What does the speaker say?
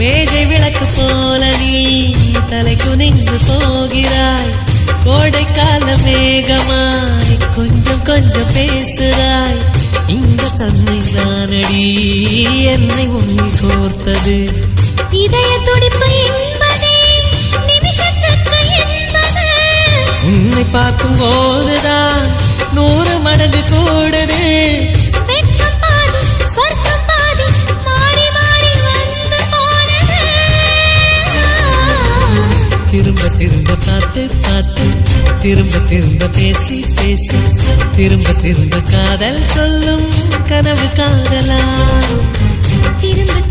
மேஜை விளக்கு போல நீ தலை குனிந்து போகிறாய். கோடைக்கால மேகமாய் கொஞ்சம் கொஞ்சம் பேசுகிறாய். இந்த தன்மை தானடி என்னை உன்னில் கோர்த்தது. இதய துடிப்பு என்பதே நிமிஷத்துக்கு என்பது. உன்னை பார்க்கும் போதுதான் 100 மடங்கு கூடுது. வெட்கம் பாதி ஸ்வர்க்கம் பாதி மாறி மாறி வந்து போனது. திரும்ப திரும்ப பார்த்து பார்த்து திரும்ப திரும்ப பேசி பேசி திரும்ப திரும்ப காதல் சொல்லும் கனவு காதலா. திரும்ப